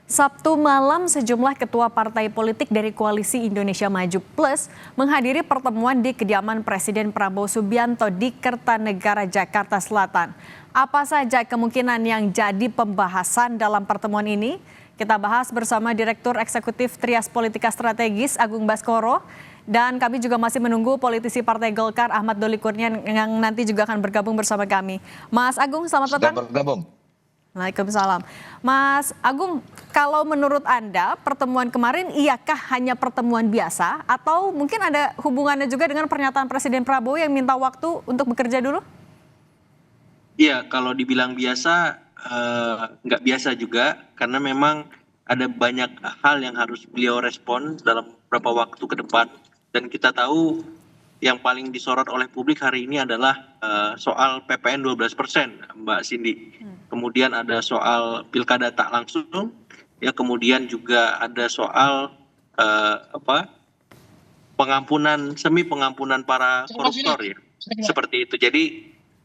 Sabtu malam, sejumlah ketua partai politik dari Koalisi Indonesia Maju Plus menghadiri pertemuan di kediaman Presiden Prabowo Subianto di Kertanegara, Jakarta Selatan. Apa saja kemungkinan yang jadi pembahasan dalam pertemuan ini? Kita bahas bersama Direktur Eksekutif Trias Politika Strategis Agung Baskoro. Dan kami juga masih menunggu politisi Partai Golkar Ahmad Doli Kurnian yang nanti juga akan bergabung bersama kami. Mas Agung, selamat Sudah petang. bergabung. Waalaikumsalam. Mas Agung, kalau menurut Anda pertemuan kemarin iyakah hanya pertemuan biasa atau mungkin ada hubungannya juga dengan pernyataan Presiden Prabowo yang minta waktu untuk bekerja dulu? Iya, kalau dibilang biasa, nggak biasa juga, karena memang ada banyak hal yang harus beliau respon dalam beberapa waktu ke depan. Dan kita tahu yang paling disorot oleh publik hari ini adalah soal PPN 12%, Mbak Cindy. Kemudian ada soal pilkada tak langsung, ya kemudian juga ada soal semi pengampunan para koruptor ya, seperti itu. Jadi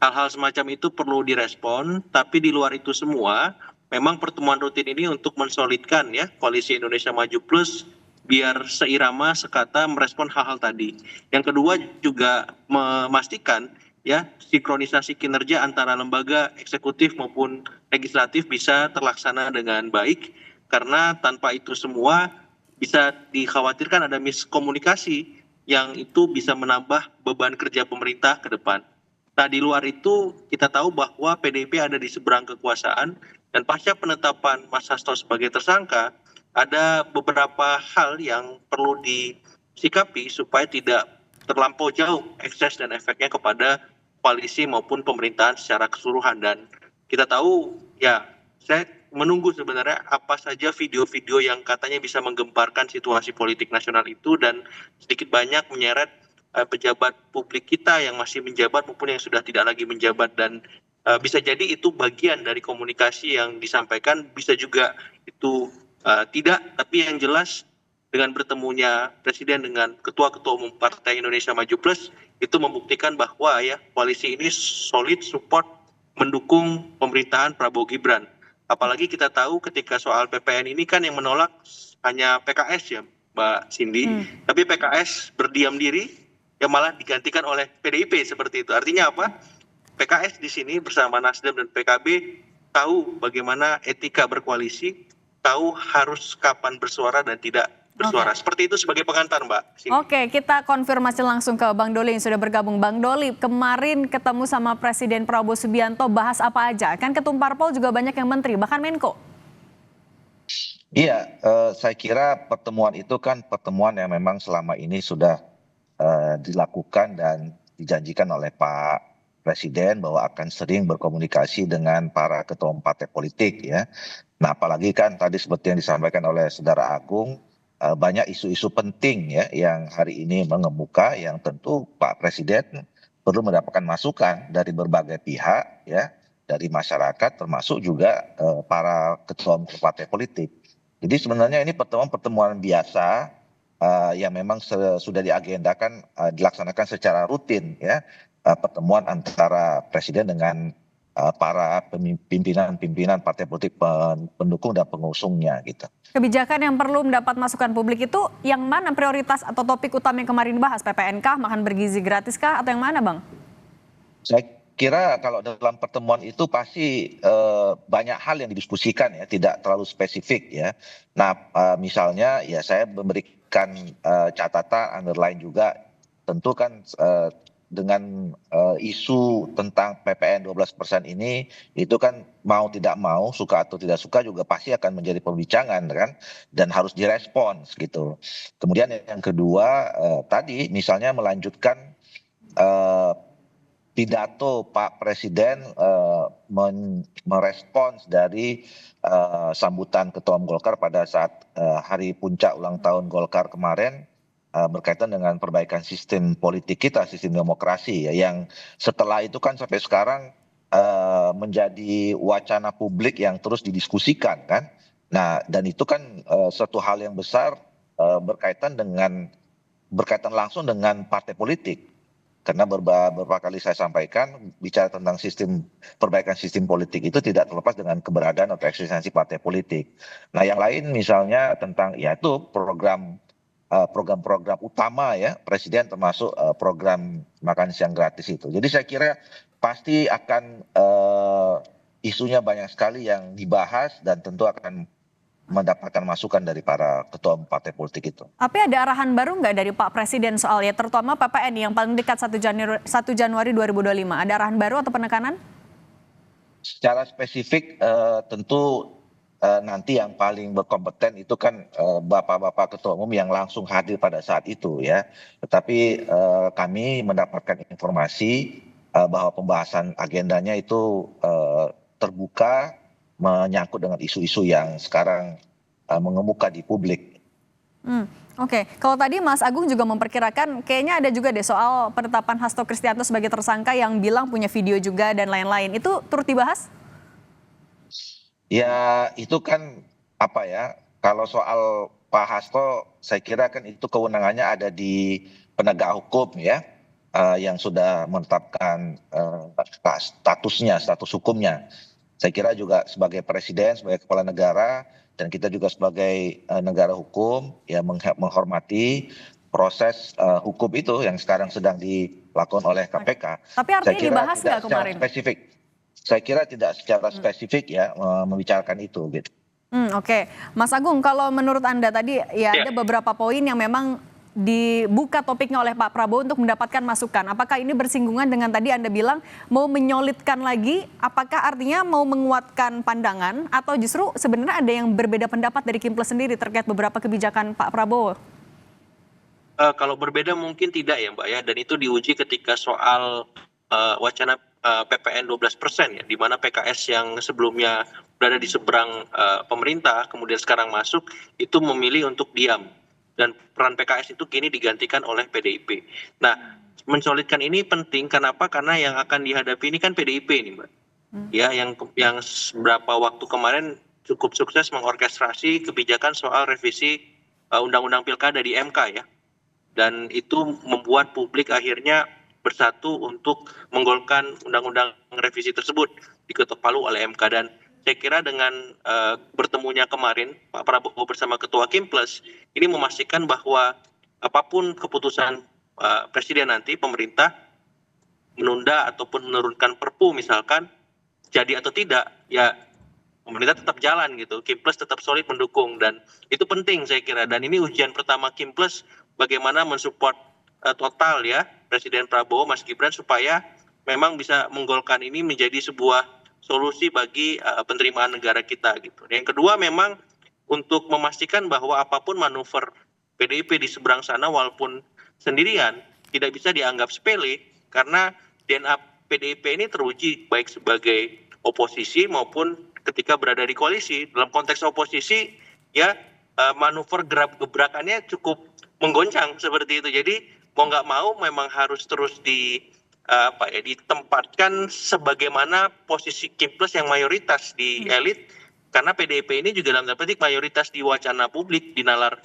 hal-hal semacam itu perlu direspon, tapi di luar itu semua, memang pertemuan rutin ini untuk mensolidkan ya Koalisi Indonesia Maju Plus biar seirama sekata merespon hal-hal tadi. Yang kedua juga memastikan ya sinkronisasi kinerja antara lembaga eksekutif maupun legislatif bisa terlaksana dengan baik, karena tanpa itu semua bisa dikhawatirkan ada miskomunikasi yang itu bisa menambah beban kerja pemerintah ke depan. Nah, di luar itu kita tahu bahwa PDIP ada di seberang kekuasaan, dan pasca penetapan Mas Hasto sebagai tersangka, ada beberapa hal yang perlu disikapi supaya tidak terlampau jauh ekses dan efeknya kepada koalisi maupun pemerintahan secara keseluruhan. Dan kita tahu ya, saya menunggu sebenarnya apa saja video-video yang katanya bisa menggemparkan situasi politik nasional itu dan sedikit banyak menyeret pejabat publik kita yang masih menjabat maupun yang sudah tidak lagi menjabat. Dan bisa jadi itu bagian dari komunikasi yang disampaikan, bisa juga itu tidak, tapi yang jelas dengan bertemunya Presiden dengan Ketua-Ketua Umum Partai Indonesia Maju Plus itu membuktikan bahwa ya koalisi ini solid support mendukung pemerintahan Prabowo Gibran. Apalagi kita tahu ketika soal PPN ini kan yang menolak hanya PKS ya Mbak Cindy, tapi PKS berdiam diri, yang malah digantikan oleh PDIP seperti itu. Artinya apa? PKS di sini bersama Nasdem dan PKB tahu bagaimana etika berkoalisi, tahu harus kapan bersuara dan tidak bersuara. Seperti itu sebagai pengantar, Mbak. Oke, kita konfirmasi langsung ke Bang Doli yang sudah bergabung. Bang Doli, kemarin ketemu sama Presiden Prabowo Subianto, bahas apa aja? Kan ketum parpol juga banyak yang menteri, bahkan Menko. Iya, saya kira pertemuan itu kan pertemuan yang memang selama ini sudah dilakukan dan dijanjikan oleh Pak Presiden bahwa akan sering berkomunikasi dengan para ketua partai politik ya. Nah, apalagi kan tadi seperti yang disampaikan oleh Saudara Agung, banyak isu-isu penting ya yang hari ini mengemuka, yang tentu Pak Presiden perlu mendapatkan masukan dari berbagai pihak ya, dari masyarakat termasuk juga para ketua partai politik. Jadi sebenarnya ini pertemuan biasa yang memang sudah diagendakan dilaksanakan secara rutin ya, pertemuan antara Presiden dengan para pimpinan partai politik pendukung dan pengusungnya gitu. Kebijakan yang perlu mendapat masukan publik itu yang mana prioritas atau topik utama yang kemarin dibahas? PPN kah, makan bergizi gratis kah, atau yang mana, Bang? Saya kira kalau dalam pertemuan itu pasti banyak hal yang didiskusikan ya, tidak terlalu spesifik ya. Nah, misalnya ya saya memberikan catatan underline juga, tentu kan dengan isu tentang PPN 12% ini, itu kan mau tidak mau, suka atau tidak suka juga pasti akan menjadi pembicaraan kan, dan harus direspons gitu. Kemudian yang kedua tadi misalnya melanjutkan pidato Pak Presiden merespons dari sambutan Ketua Umum Golkar pada saat hari puncak ulang tahun Golkar kemarin, berkaitan dengan perbaikan sistem politik kita, sistem demokrasi ya, yang setelah itu kan sampai sekarang menjadi wacana publik yang terus didiskusikan kan. Nah, dan itu kan suatu hal yang besar berkaitan langsung dengan partai politik. Karena beberapa kali saya sampaikan bicara tentang perbaikan sistem politik itu tidak terlepas dengan keberadaan atau eksistensi partai politik. Nah, yang lain misalnya tentang ya itu program-program utama ya Presiden, termasuk program makan siang gratis itu. Jadi saya kira pasti akan isunya banyak sekali yang dibahas dan tentu akan mendapatkan masukan dari para ketua partai politik itu. Tapi ada arahan baru nggak dari Pak Presiden soal ya terutama PPN yang paling dekat 1 Januari 2025? Ada arahan baru atau penekanan? Secara spesifik tentu nanti yang paling berkompeten itu kan bapak-bapak ketua umum yang langsung hadir pada saat itu ya. Tetapi kami mendapatkan informasi bahwa pembahasan agendanya itu terbuka, menyangkut dengan isu-isu yang sekarang mengemuka di publik. Oke. Kalau tadi Mas Agung juga memperkirakan kayaknya ada juga deh soal penetapan Hasto Kristianto sebagai tersangka yang bilang punya video juga dan lain-lain. Itu turut dibahas? Ya itu kan apa ya, kalau soal Pak Hasto saya kira kan itu kewenangannya ada di penegak hukum ya, yang sudah menetapkan status hukumnya. Saya kira juga sebagai presiden, sebagai kepala negara, dan kita juga sebagai negara hukum ya menghormati proses hukum itu yang sekarang sedang dilakukan oleh KPK. Tapi artinya dibahas nggak kemarin? Spesifik. Saya kira tidak secara spesifik ya membicarakan itu gitu. Oke. Mas Agung, kalau menurut Anda tadi ya ada beberapa poin yang memang dibuka topiknya oleh Pak Prabowo untuk mendapatkan masukan. Apakah ini bersinggungan dengan tadi Anda bilang mau menyolidkan lagi? Apakah artinya mau menguatkan pandangan atau justru sebenarnya ada yang berbeda pendapat dari Kimples sendiri terkait beberapa kebijakan Pak Prabowo? Kalau berbeda mungkin tidak ya Mbak ya, dan itu diuji ketika soal wacana PPN 12% ya, di mana PKS yang sebelumnya berada di seberang pemerintah kemudian sekarang masuk itu memilih untuk diam. Dan peran PKS itu kini digantikan oleh PDIP. Nah, mensolidkan ini penting, kenapa? Karena yang akan dihadapi ini kan PDIP nih Mbak. Ya, yang beberapa waktu kemarin cukup sukses mengorkestrasi kebijakan soal revisi Undang-Undang Pilkada di MK ya. Dan itu membuat publik akhirnya bersatu untuk menggolkan undang-undang revisi tersebut diketok palu oleh MK. Dan saya kira dengan bertemunya kemarin Pak Prabowo bersama Ketua Kimples ini memastikan bahwa apapun keputusan Presiden nanti, pemerintah menunda ataupun menurunkan Perpu misalkan jadi atau tidak, ya pemerintah tetap jalan gitu, Kimples tetap solid mendukung, dan itu penting saya kira. Dan ini ujian pertama Kimples bagaimana mensupport total ya Presiden Prabowo, Mas Gibran, supaya memang bisa menggolkan ini menjadi sebuah solusi bagi penerimaan negara kita gitu. Yang kedua memang untuk memastikan bahwa apapun manuver PDIP di seberang sana walaupun sendirian tidak bisa dianggap sepele, karena DNA PDIP ini teruji baik sebagai oposisi maupun ketika berada di koalisi. Dalam konteks oposisi ya manuver gebrakannya cukup menggoncang seperti itu. Jadi mau nggak mau memang harus terus ditempatkan sebagaimana posisi Kimples yang mayoritas di elit, karena PDIP ini juga dalam tanda petik mayoritas di wacana publik, di nalar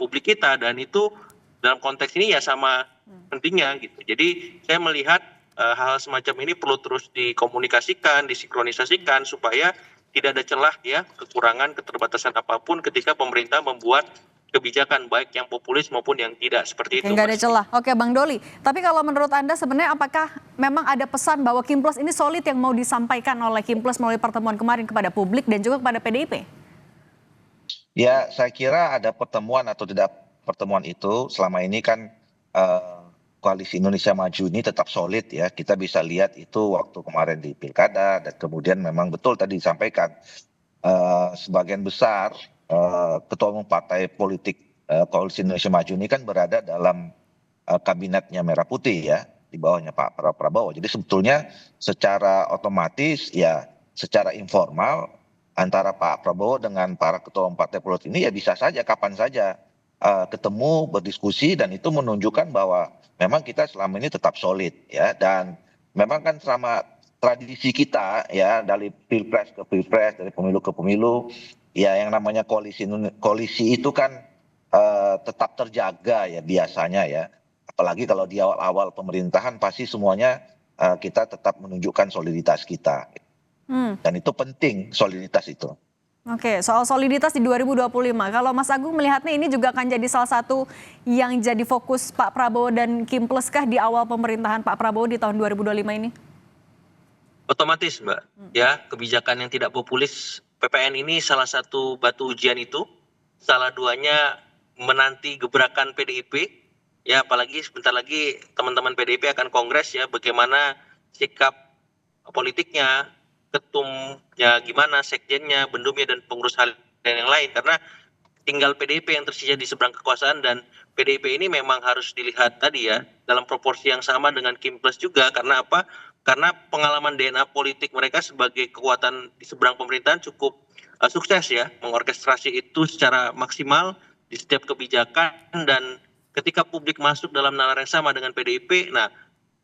publik kita, dan itu dalam konteks ini ya sama pentingnya gitu. Jadi saya melihat hal semacam ini perlu terus dikomunikasikan, disinkronisasikan supaya tidak ada celah ya kekurangan, keterbatasan apapun ketika pemerintah membuat kebijakan baik yang populis maupun yang tidak, seperti itu. Nggak ada celah. Oke Bang Doli, tapi kalau menurut Anda sebenarnya apakah memang ada pesan bahwa Kimples ini solid yang mau disampaikan oleh Kimples melalui pertemuan kemarin kepada publik dan juga kepada PDIP? Ya, saya kira ada pertemuan atau tidak pertemuan itu selama ini kan Koalisi Indonesia Maju ini tetap solid ya. Kita bisa lihat itu waktu kemarin di Pilkada, dan kemudian memang betul tadi disampaikan sebagian besar ketua umum partai politik Koalisi Indonesia Maju ini kan berada dalam kabinetnya Merah Putih ya, di bawahnya Pak Prabowo. Jadi sebetulnya secara otomatis ya secara informal antara Pak Prabowo dengan para ketua umum partai politik ini ya bisa saja kapan saja ketemu, berdiskusi, dan itu menunjukkan bahwa memang kita selama ini tetap solid ya. Dan memang kan selama tradisi kita ya dari pilpres ke pilpres, dari pemilu ke pemilu, ya yang namanya koalisi itu kan tetap terjaga ya biasanya ya. apalagi kalau di awal-awal pemerintahan pasti semuanya kita tetap menunjukkan soliditas kita. Dan itu penting, soliditas itu. Oke, soal soliditas di 2025, kalau Mas Agung melihatnya ini juga akan jadi salah satu yang jadi fokus Pak Prabowo dan Kim Plus kah di awal pemerintahan Pak Prabowo di tahun 2025 ini? Otomatis Mbak, ya kebijakan yang tidak populis PPN ini salah satu batu ujian itu, salah duanya menanti gebrakan PDIP, ya apalagi sebentar lagi teman-teman PDIP akan kongres ya, bagaimana sikap politiknya, ketumnya gimana, sekjennya, bendumnya dan pengurus harian yang lain, karena tinggal PDIP yang tersisa di seberang kekuasaan dan PDIP ini memang harus dilihat tadi ya dalam proporsi yang sama dengan Kim Plus juga, karena apa? Karena pengalaman DNA politik mereka sebagai kekuatan di seberang pemerintahan cukup sukses ya, mengorkestrasi itu secara maksimal di setiap kebijakan, dan ketika publik masuk dalam nalar yang sama dengan PDIP, nah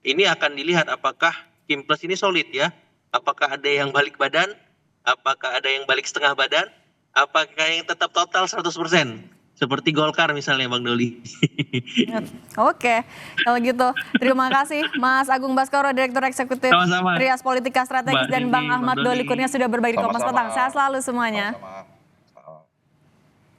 ini akan dilihat apakah Kim Plus ini solid ya, apakah ada yang balik badan, apakah ada yang balik setengah badan, apakah yang tetap total 100%, seperti Golkar misalnya Bang Doli. Oke, kalau gitu terima kasih Mas Agung Baskoro, Direktur Eksekutif Sama-sama. Trias Politika Strategis, Mbak dan Dini, Bang Ahmad Bang Doli. Doli Kurnia sudah berbagi di Kompas Sama-sama. Petang. Sehat selalu semuanya. Sama-sama.